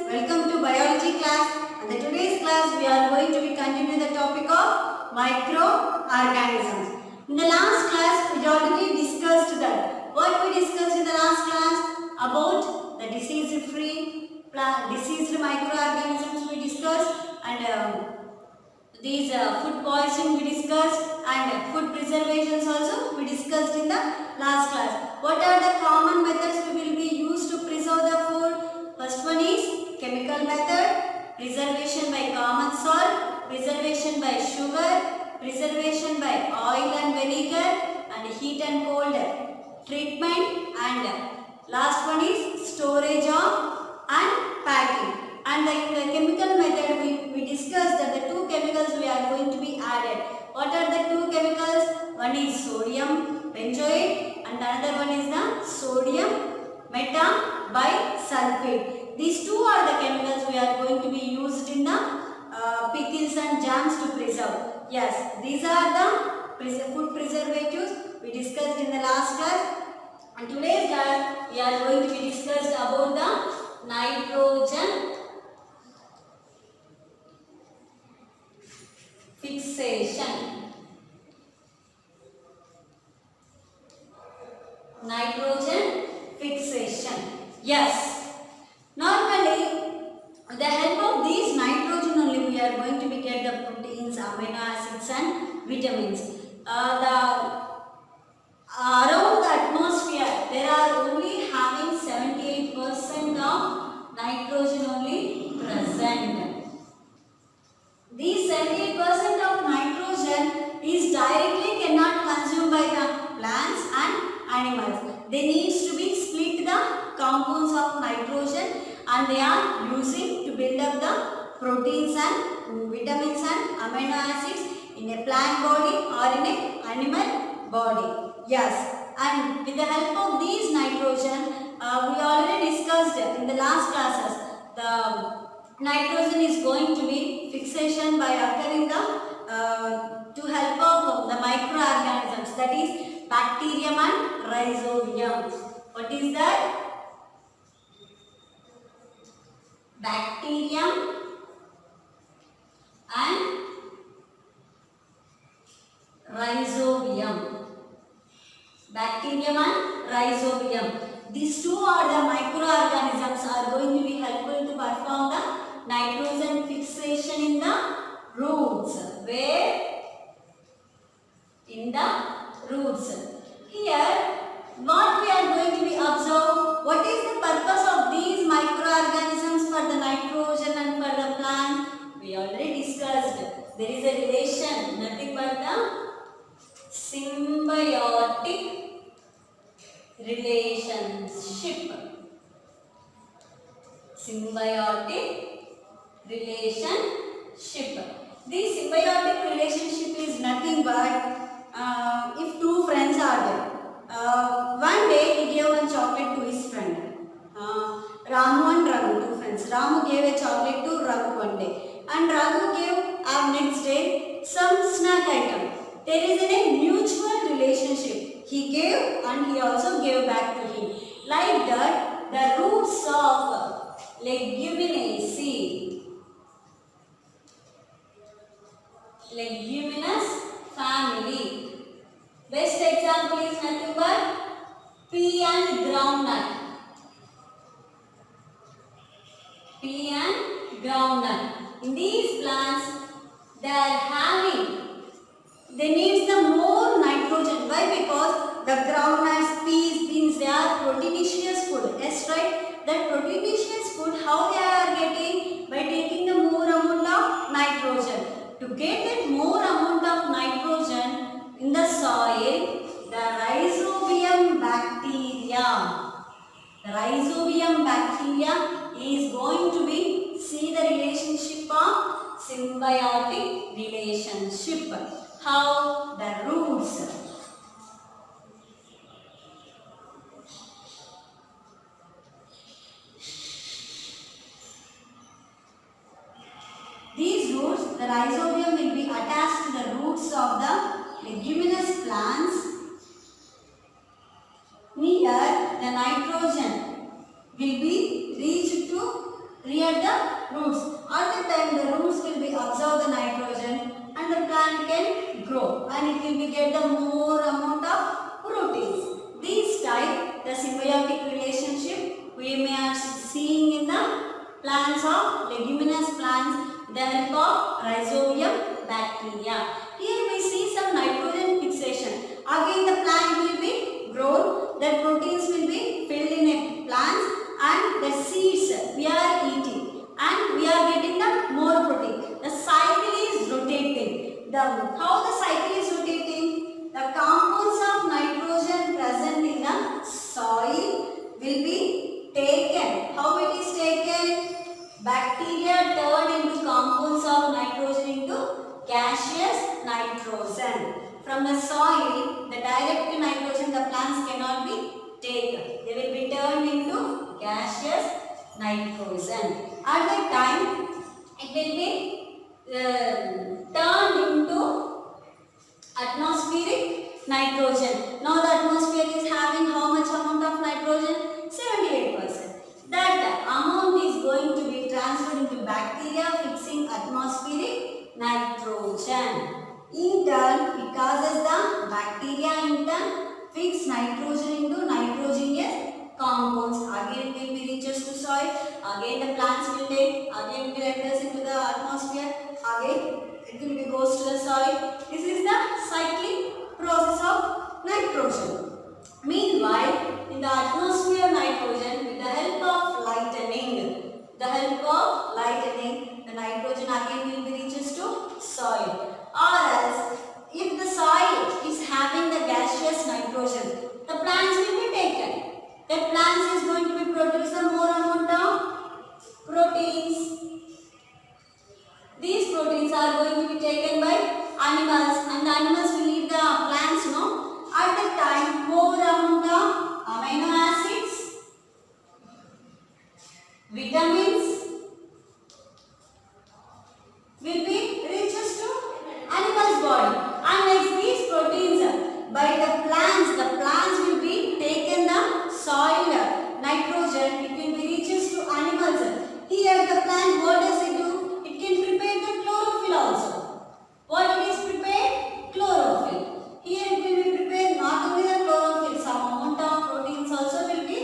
welcome to biology class. And in today's class we are going to be continuing the topic of microorganisms. In the last class we already discussed that. What we discussed in the last class? About the disease-free, diseased microorganisms we discussed, and these food poisoning we discussed, and food preservations also we discussed in the last class. What are the common methods we will be used to preserve the food? First one is chemical method, preservation by common salt, preservation by sugar, preservation by oil and vinegar, and heat and cold treatment, and last one is storage of and packing. And the chemical method we discussed that the two chemicals we are going to be added. What are the two chemicals? One is sodium benzoate and another one is the sodium metabisulfate. These two are the chemicals we are going to be used in the pickles and jams to preserve. Yes, these are the food preservatives we discussed in the last class. And today's class we are going to be discussed about the nitrogen fixation. Nitrogen fixation. Yes. Normally, with the help of these nitrogen only we are going to be get the proteins, amino acids and vitamins. Around the atmosphere there are only having 78% of nitrogen only present. These 78% of nitrogen is directly cannot consumed by the plants and animals. They needs to be split the compounds of nitrogen and they are using to build up the proteins and vitamins and amino acids in a plant body or in a animal body. Yes, and with the help of these nitrogen, we already discussed in the last classes, the nitrogen is going to be fixation by occurring the to help of the microorganisms, that is bacterium and rhizobium. What is that? Bacterium and rhizobium. Bacterium and rhizobium. These two are the microorganisms are going to be helpful to perform the nitrogen fixation in the roots. Where? In the roots. Here, what we are going to be observe, what is the purpose of these microorganisms for the nitrogen and for the plant? We already discussed. There is a relation, nothing but the symbiotic relationship. Symbiotic relationship. This symbiotic relationship is nothing but if two friends are there. One day he gave one chocolate to his friend. Ramu and Raghu, two friends. Ramu gave a chocolate to Raghu one day, and Raghu gave next day some snack item. There is a mutual relationship. He gave and he also gave back to him. Like that, the roots of leguminous family. Best example is nothing but pea and groundnut. Pea and groundnut. In these plants, they need the more nitrogen. Why? Because the groundnuts, peas, beans, they are proteinaceous food. Yes, right? That proteinaceous food, how they are getting? By taking the more amount of nitrogen. To get that more amount of nitrogen in the soil, the rhizobium bacteria is going to be see the relationship of symbiotic relationship. How? The roots. These roots, the rhizobium will be attached to the roots of the leguminous plants. Near the nitrogen will be reached to react at the roots. At the time the roots will be absorb the nitrogen and the plant can grow and it will be get the more amount of proteins. These type the symbiotic relationship we may are seeing in the plants of leguminous plants with the help of rhizobium bacteria. Here we see some nitrogen fixation. Again the plant will be grown, the proteins will be filled in a plant and the seeds we are eating and we are getting the more protein. The cycle is rotating. How the cycle is rotating? The compounds of nitrogen present in the soil will be taken. How it is taken? Bacteria turn into compounds of nitrogen into gaseous nitrogen. From the soil, the direct nitrogen the plants cannot be taken. They will be turned into gaseous nitrogen. At that time, it will be turned into atmospheric nitrogen. Now the atmosphere is having how much amount of nitrogen? 78%. That amount is going to be transferred into bacteria fixing atmospheric nitrogen. In turn, it causes the bacteria in turn fix nitrogen into nitrogenous compounds. Again will be reaches to soil. Again the plants will take. Again will enters into the atmosphere. Again it will be goes to the soil. This is the cyclic process of nitrogen. Meanwhile, in the atmosphere nitrogen with the help of lightning, the nitrogen again will be reaches to soil. Or else, if the soil is having the gaseous nitrogen, the plants will be taken. The plants is going to be produce a more amount of proteins. These proteins are going to be taken by animals and the animals will eat the plants, no? At the time, more amount of amino acids, vitamins will be reaches to animal's body. And next these proteins by the plants will be taken the soil nitrogen, it will be reaches to animals. Here the plant, what does it do? It can prepare the chlorophyll also. What it is prepared? Chlorophyll. Here it will be prepared not only the chlorophyll, some amount of proteins also will be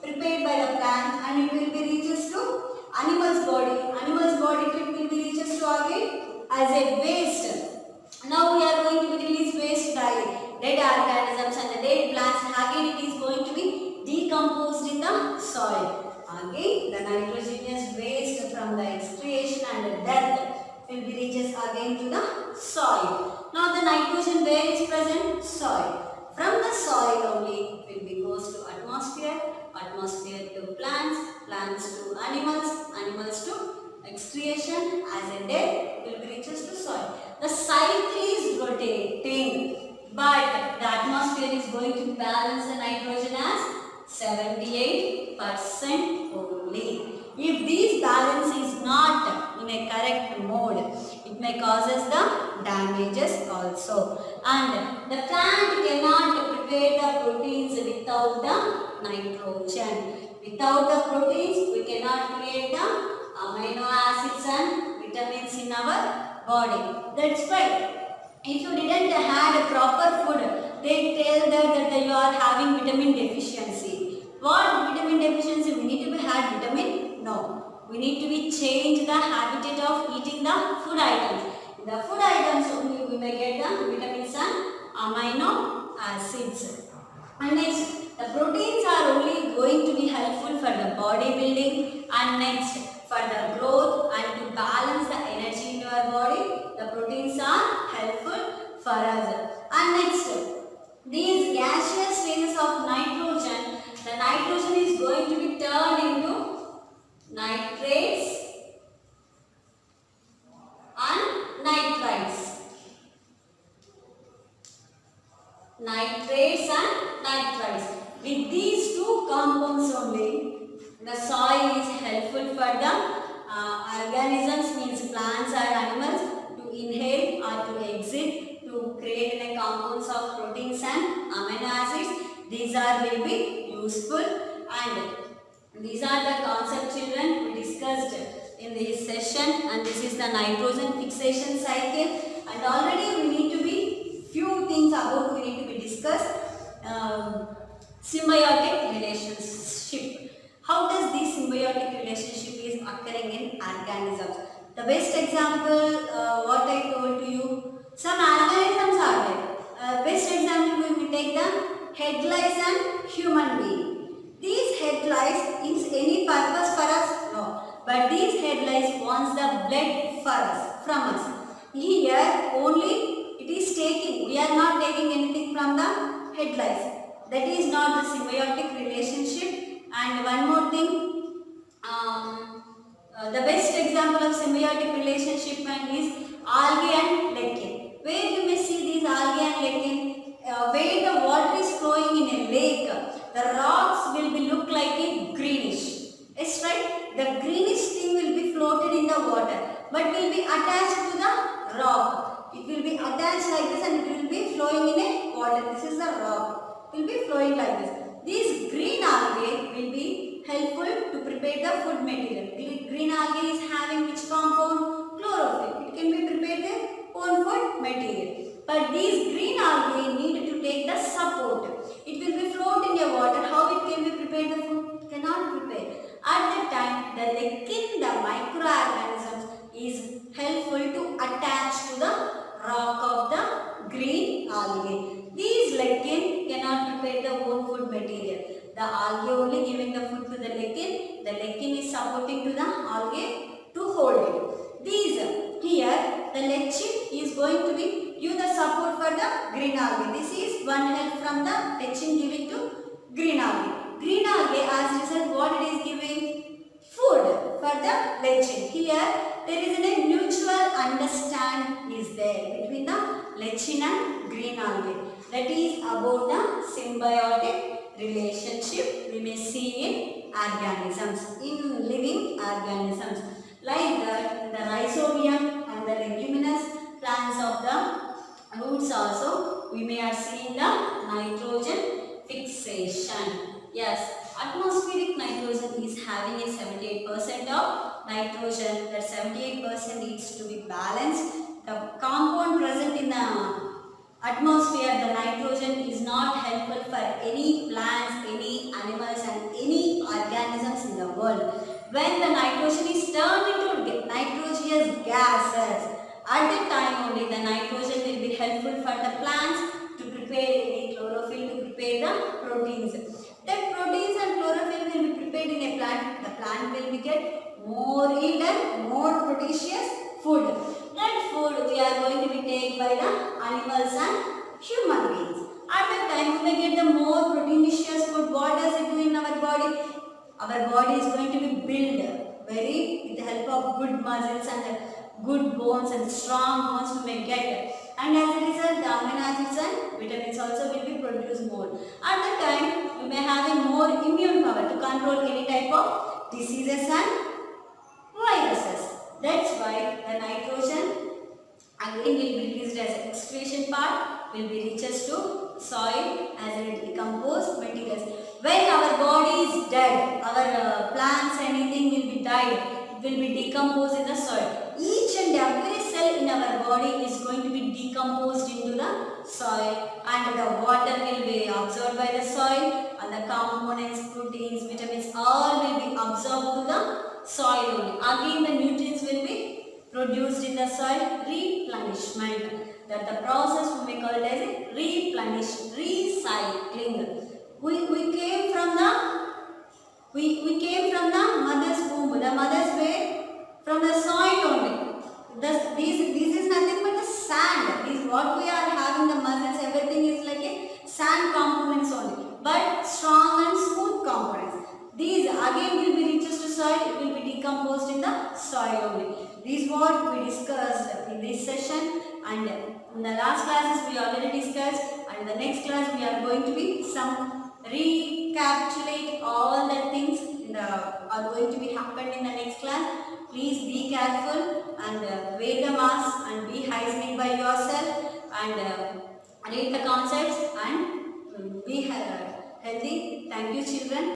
prepared by the plant and it will be reaches to animal's body. Animal's body it will be reaches to again as a waste. Now we are going to be release waste by dead organisms and the dead plants. Again it is going to be decomposed in the soil. Again the nitrogenous waste from the excretion and the death will be reaches again to the soil. Now the nitrogen where is present? Soil. From the soil only will be goes to atmosphere, atmosphere to plants, plants to animals, animals to excretion as a dead will be reaches to soil. The cycle is rotating, but the atmosphere is going to balance the nitrogen as 78% only. If this balance is not in a correct mode, it may causes the damages also. And the plant cannot prepare the proteins without the nitrogen. Without the proteins, we cannot create the amino acids and vitamins in our body. That's why if you didn't have a proper food, they tell that you are having vitamin deficiency. What vitamin deficiency? We need to be had vitamin? No. We need to be change the habitat of eating the food items. In the food items only we may get the vitamins and amino acids. And next, the proteins are only going to be helpful for the body building and next for the growth and to balance the energy in your body. The proteins are helpful for us. And next, these gaseous phases of nitrogen, the nitrogen is going to be turned into nitrates and nitrites. Nitrates and nitrites. With these two compounds only, the soil is helpful for the organisms, means plants or animals, to inhale or to exit to create the compounds of proteins and amino acids. These are will be useful and these are the concept children we discussed session, and this is the nitrogen fixation cycle, and already we need to be few things about we need to be discussed. Symbiotic relationship. How does this symbiotic relationship is occurring in organisms? The best example, what I told to you, some organisms are there. Best example we will take the head lice and human being. These head lice is any purpose for us? No. But these head lice wants the blood for us, from us. Here only it is taking. We are not taking anything from the head lice. That is not the symbiotic relationship. And one more thing, the best example of symbiotic relationship is algae and lichen. Where you may see these algae and lichen, where the water is flowing in a lake, the rocks will be look like a greenish. Yes, right? The greenish thing will be floated in the water, but will be attached to the rock. It will be attached like this and it will be flowing in a water. This is the rock. It will be flowing like this. These green algae will be helpful to prepare the food material. Green algae is having which compound? Chlorophyll. It can be prepared their own food material. But these green algae need to take the support. It will be float in the water. How it can be prepared the food? It cannot prepare. At that time, the lichen, the microorganisms is helpful to attach to the rock of the green algae. These lichen cannot prepare their own food material. The algae only giving the food to the lichen. The lichen is supporting to the algae to hold it. These here the lichen is going to be give the support for the green algae. This is one help from the lichen giving to green algae. Green algae as result what it is giving? Food for the lichen. Here there is a mutual understand is there between the lichen and green algae. That is about the symbiotic relationship we may see in organisms, in living organisms. Like that, the rhizobium and the leguminous plants of the roots also, we may are seeing the nitrogen fixation. Yes, atmospheric nitrogen is having a 78% of nitrogen. That 78% needs to be balanced. The compound present in the atmosphere, the nitrogen is not helpful for any plants, any animals and any organisms in the world. When the nitrogen is turned into nitrogenous gases, at that time only the nitrogen will be helpful for the plants to prepare any chlorophyll to prepare the proteins. That proteins and chlorophyll will be prepared in a plant. The plant will be get more yield and more proteinous food. That food we are going to be taken by the animals and human beings. At that time we may get the more proteinous food. What does it do in our body? Our body is going to be built with the help of good muscles and good bones and strong bones we may get. And as a result the amino acids and vitamins also will be produced more. At that time we may have a more immune power to control any type of diseases and viruses. That's why the nitrogen again will be released as excretion part, will be reaches to soil as a decomposed materials. When our body is dead, our plants anything will be died, it will be decomposed in the soil. Each and every cell in our body is going to be decomposed into the soil, and the water will be absorbed by the soil, and the components, proteins, vitamins all will be absorbed to the soil only. Again the nutrients will be produced in the soil. Replenishment. That the process we may call it as a recycling. We came from the mother's womb. The mother's way from the soil only. This is nothing but the sand. This what we are having, the muscles, everything is like a sand components only. But strong and smooth components. These again will be reaches to soil, it will be decomposed in the soil only. This is what we discussed in this session, and in the last classes we already discussed, and the next class we are going to be recapitulate all the things are going to be happened in the next class. Please be careful and wear the mask and be hygienic by yourself and read the concepts and be healthy. Thank you, children.